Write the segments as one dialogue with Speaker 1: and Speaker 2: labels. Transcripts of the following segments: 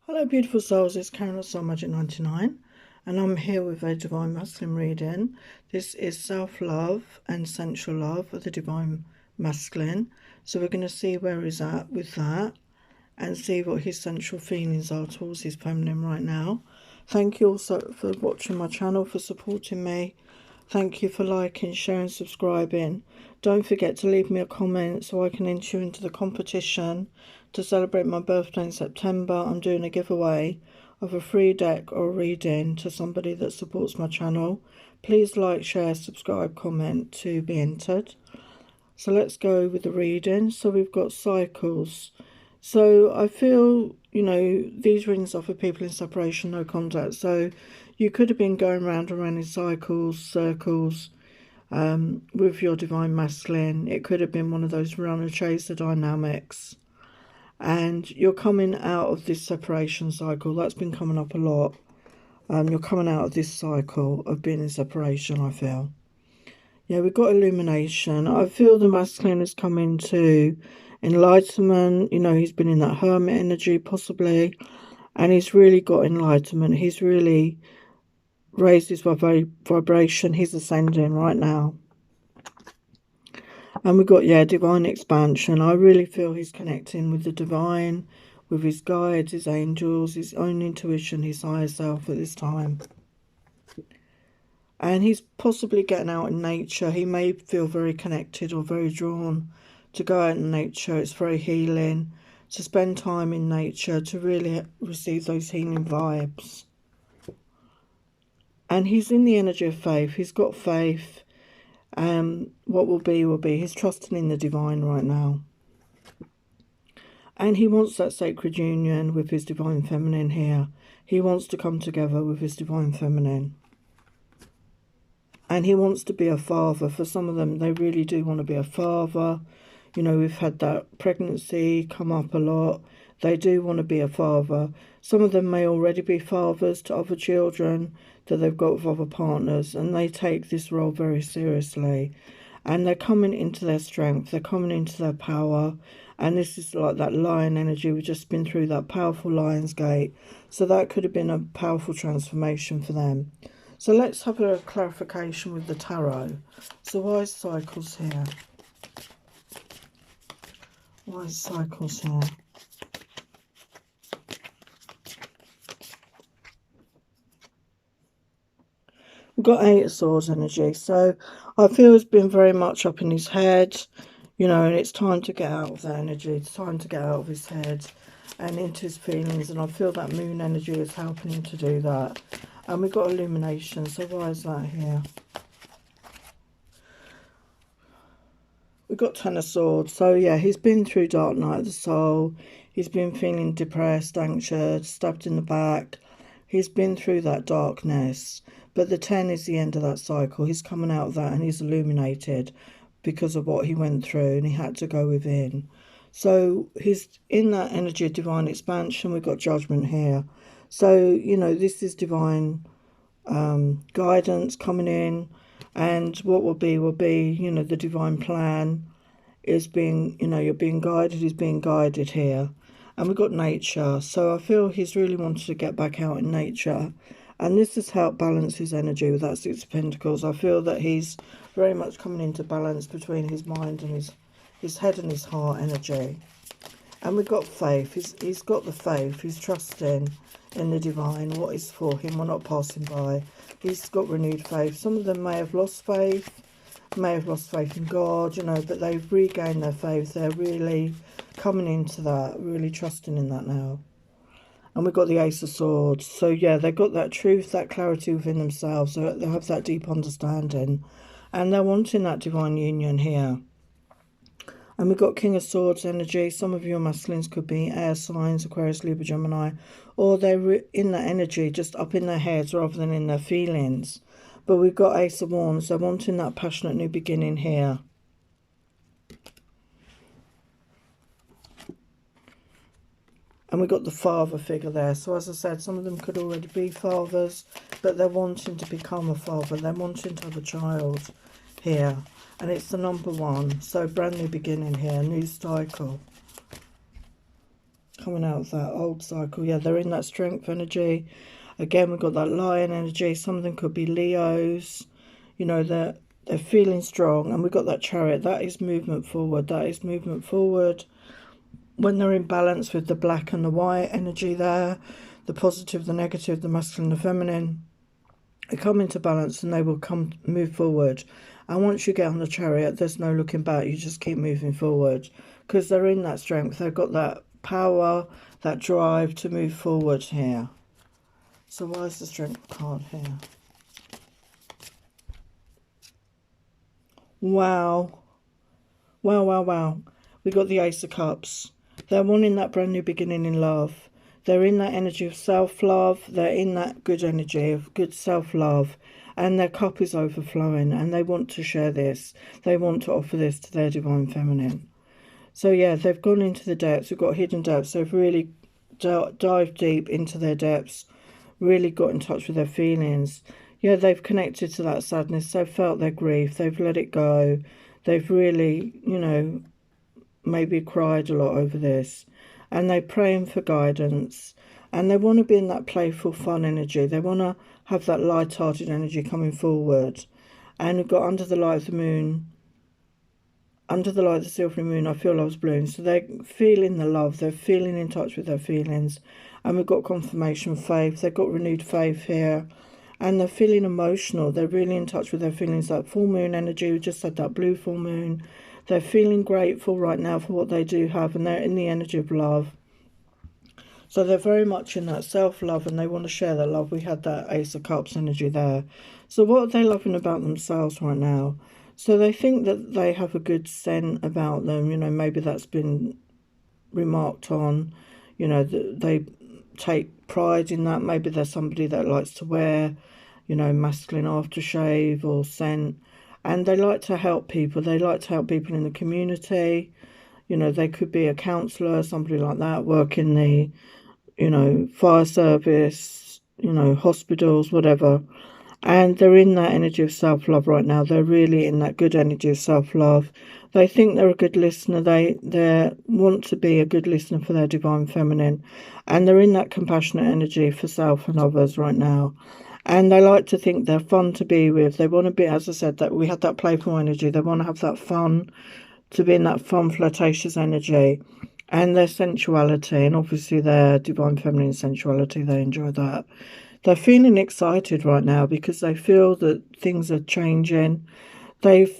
Speaker 1: Hello beautiful souls, it's Karen at SOULMATES 99 and I'm here with a Divine Masculine reading. This is Self-Love and Sensual Love of the Divine Masculine. So we're going to see where he's at with that and see what his sensual feelings are towards his feminine right now. Thank you also for watching my channel, for supporting me. Thank you for liking, sharing, subscribing. Don't forget to leave me a comment so I can enter you into the competition. To celebrate my birthday in September, I'm doing a giveaway of a free deck or a reading to somebody that supports my channel. Please like, share, subscribe, comment to be entered. So let's go with the reading. So we've got cycles. So I feel, you know, these readings are for people in separation, no contact. So you could have been going round and round in cycles, circles, with your Divine Masculine. It could have been one of those runner-chaser dynamics. And you're coming out of this separation cycle. That's been coming up a lot. You're coming out of this cycle of being in separation, I feel. Yeah, we've got illumination. I feel the masculine is coming to enlightenment. You know, he's been in that hermit energy, possibly. And he's really got enlightenment. He's really raised his vibration. He's ascending right now. And we've got, yeah, divine expansion. I really feel he's connecting with the divine, with his guides, his angels, his own intuition, his higher self at this time. And he's possibly getting out in nature. He may feel very connected or very drawn to go out in nature. It's very healing. To spend time in nature, to really receive those healing vibes. And he's in the energy of faith. He's got faith. What will be will be. He's trusting in the divine right now. And he wants that sacred union with his divine feminine here. He wants to come together with his divine feminine. And he wants to be a father. For some of them, they really do want to be a father. You know, we've had that pregnancy come up a lot. They do want to be a father. Some of them may already be fathers to other children that they've got with other partners. And they take this role very seriously. And they're coming into their strength. They're coming into their power. And this is like that lion energy. We've just been through that powerful lion's gate. So that could have been a powerful transformation for them. So let's have a clarification with the tarot. So why is cycles here? Why is cycles here? We've got Eight of Swords energy. So I feel it's been very much up in his head, you know, and it's time to get out of that energy. It's time to get out of his head and into his feelings. And I feel that moon energy is helping him to do that. And we've got illumination. So why is that here? We've got Ten of Swords. So yeah, he's been through dark night of the soul. He's been feeling depressed, anxious, stabbed in the back. He's been through that darkness. But the 10 is the end of that cycle. He's coming out of that and he's illuminated because of what he went through, and he had to go within. So he's in that energy of divine expansion. We've got Judgment here. So, you know, this is divine guidance coming in. And what will be, you know, the divine plan is being, you know, you're being guided, he's being guided here. And we've got nature. So I feel he's really wanted to get back out in nature. And this has helped balance his energy with that Six of Pentacles. I feel that he's very much coming into balance between his mind and his head and his heart energy. And we've got faith. He's got the faith. He's trusting in the divine, what is for him. We're not passing by. He's got renewed faith. Some of them may have lost faith in God, you know, but they've regained their faith. They're really coming into that, really trusting in that now. And we've got the Ace of Swords. So, yeah, they've got that truth, that clarity within themselves. So they have that deep understanding. And they're wanting that divine union here. And we've got King of Swords energy. Some of your masculines could be air signs, Aquarius, Libra, Gemini. Or they're in that energy, just up in their heads rather than in their feelings. But we've got Ace of Wands. They're wanting that passionate new beginning here. And we've got the father figure there. So as I said, some of them could already be fathers, but they're wanting to become a father. They're wanting to have a child here. And it's the number 1. So brand new beginning here, new cycle. coming out of that old cycle. Yeah, they're in that strength energy. Again, we've got that lion energy. Something could be Leos. You know, they're feeling strong. And we've got that chariot. That is movement forward. That is movement forward. When they're in balance with the black and the white energy there, the positive, the negative, the masculine, the feminine, they come into balance and they will move forward. And once you get on the chariot, there's no looking back. You just keep moving forward because they're in that strength. They've got that power, that drive to move forward here. So why is the strength card here? Wow. Wow, wow, wow. We got the Ace of Cups. They're wanting that brand new beginning in love. They're in that energy of self-love. They're in that good energy of good self-love. And their cup is overflowing. And they want to share this. They want to offer this to their divine feminine. So yeah, they've gone into the depths. We've got hidden depths. They've really dived deep into their depths. Really got in touch with their feelings. Yeah, they've connected to that sadness. They've felt their grief. They've let it go. They've really, you know, maybe cried a lot over this. And they're praying for guidance. And they want to be in that playful, fun energy. They want to have that light-hearted energy coming forward. And we've got under the light of the moon. Under the light of the silvery moon, I feel love's bloom. So they're feeling the love. They're feeling in touch with their feelings. And we've got confirmation of faith. They've got renewed faith here. And they're feeling emotional. They're really in touch with their feelings. That full moon energy, we just had that blue full moon. They're feeling grateful right now for what they do have. And they're in the energy of love. So they're very much in that self-love. And they want to share that love. We had that Ace of Cups energy there. So what are they loving about themselves right now? So they think that they have a good scent about them. You know, maybe that's been remarked on. You know, they take pride in that. Maybe there's somebody that likes to wear, you know, masculine aftershave or scent. And they like to help people. They like to help people in the community. You know, they could be a counsellor, somebody like that, work in the, you know, fire service, you know, hospitals, whatever. And they're in that energy of self-love right now. They're really in that good energy of self-love. They think they're a good listener. They want to be a good listener for their divine feminine. And they're in that compassionate energy for self and others right now. And they like to think they're fun to be with. They want to be, as I said, that we had that playful energy. They want to have that fun, to be in that fun, flirtatious energy. And their sensuality, and obviously their divine feminine sensuality, they enjoy that. They're feeling excited right now because they feel that things are changing. They've,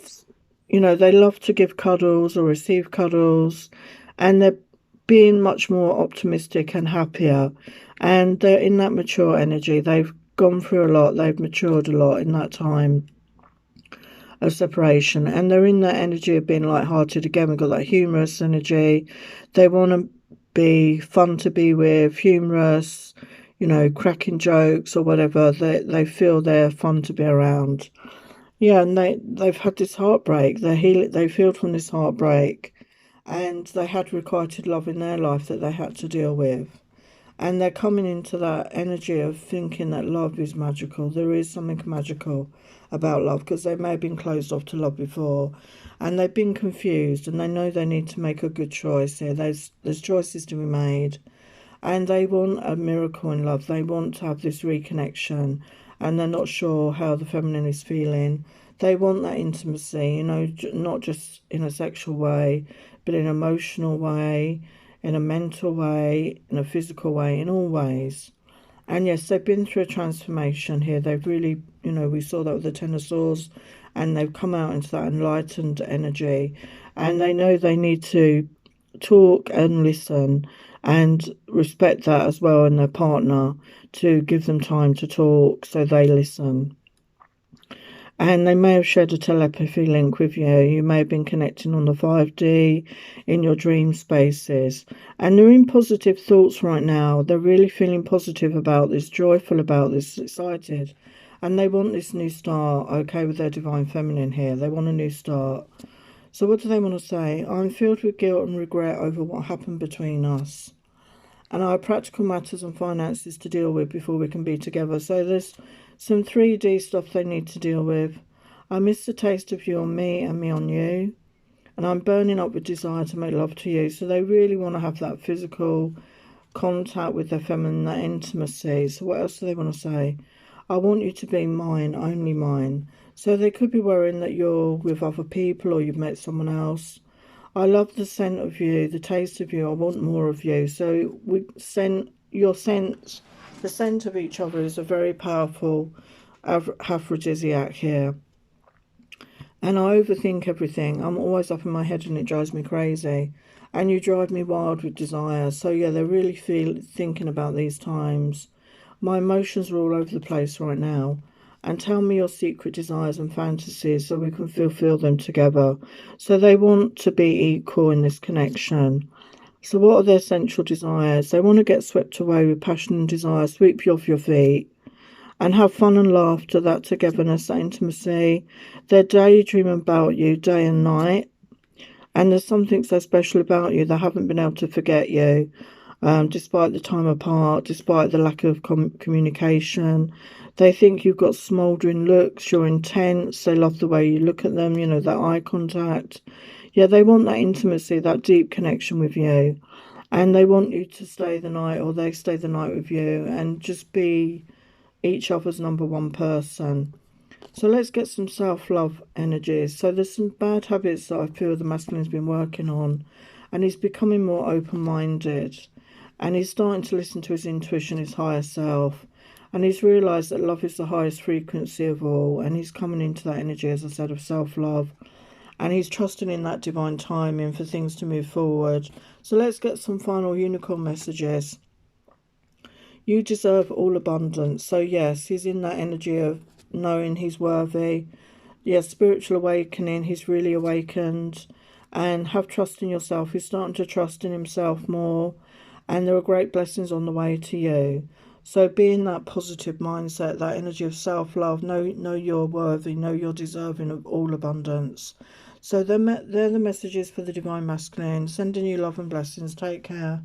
Speaker 1: you know, they love to give cuddles or receive cuddles, and they're being much more optimistic and happier. And they're in that mature energy. They've gone through a lot. They've matured a lot in that time of separation. And they're in that energy of being lighthearted. Again, we've got that humorous energy. They want to be fun to be with, humorous, you know, cracking jokes or whatever. They feel they're fun to be around. Yeah, and they've had this heartbreak. They healed from this heartbreak, and they had requited love in their life that they had to deal with. And they're coming into that energy of thinking that love is magical. There is something magical about love because they may have been closed off to love before, and they've been confused, and they know they need to make a good choice here. There's choices to be made. And they want a miracle in love. They want to have this reconnection. And they're not sure how the feminine is feeling. They want that intimacy, you know, not just in a sexual way, but in an emotional way, in a mental way, in a physical way, in all ways. And yes, they've been through a transformation here. They've really, you know, we saw that with the Ten of Swords. And they've come out into that enlightened energy. And they know they need to talk and listen and respect that as well in their partner, to give them time to talk so they listen. And they may have shared a telepathy link with you. You may have been connecting on the 5D in your dream spaces. And they're in positive thoughts right now. They're really feeling positive about this, joyful about this, excited. And they want this new start, okay, with their divine feminine here. They want a new start. So what do they want to say? I'm filled with guilt and regret over what happened between us. And I have practical matters and finances to deal with before we can be together. So there's some 3D stuff they need to deal with. I miss the taste of you on me and me on you. And I'm burning up with desire to make love to you. So they really want to have that physical contact with their feminine, that intimacy. So what else do they want to say? I want you to be mine, only mine. So they could be worrying that you're with other people or you've met someone else. I love the scent of you, the taste of you. I want more of you. So we send your scent, the scent of each other is a very powerful aphrodisiac here. And I overthink everything. I'm always up in my head and it drives me crazy. And you drive me wild with desire. So yeah, they're really thinking about these times. My emotions are all over the place right now. And tell me your secret desires and fantasies so we can fulfill them together. So they want to be equal in this connection. So what are their sensual desires? They want to get swept away with passion and desire, sweep you off your feet, and have fun and laughter, that togetherness, that intimacy. They're daydreaming about you day and night. And there's something so special about you. They haven't been able to forget you, despite the time apart, despite the lack of communication. They think you've got smouldering looks, you're intense, they love the way you look at them, you know, that eye contact. Yeah, they want that intimacy, that deep connection with you. And they want you to stay the night, or they stay the night with you, and just be each other's number one person. So let's get some self-love energies. So there's some bad habits that I feel the masculine's been working on, and he's becoming more open-minded, and he's starting to listen to his intuition, his higher self, and he's realised that love is the highest frequency of all, and he's coming into that energy, as I said, of self-love, and he's trusting in that divine timing for things to move forward. So let's get some final unicorn messages. You deserve all abundance. So yes, he's in that energy of knowing he's worthy. Yes, spiritual awakening. He's really awakened. And have trust in yourself. He's starting to trust in himself more. And there are great blessings on the way to you. So be in that positive mindset, that energy of self-love. Know you're worthy. Know you're deserving of all abundance. So they're the messages for the Divine Masculine. Sending you love and blessings. Take care.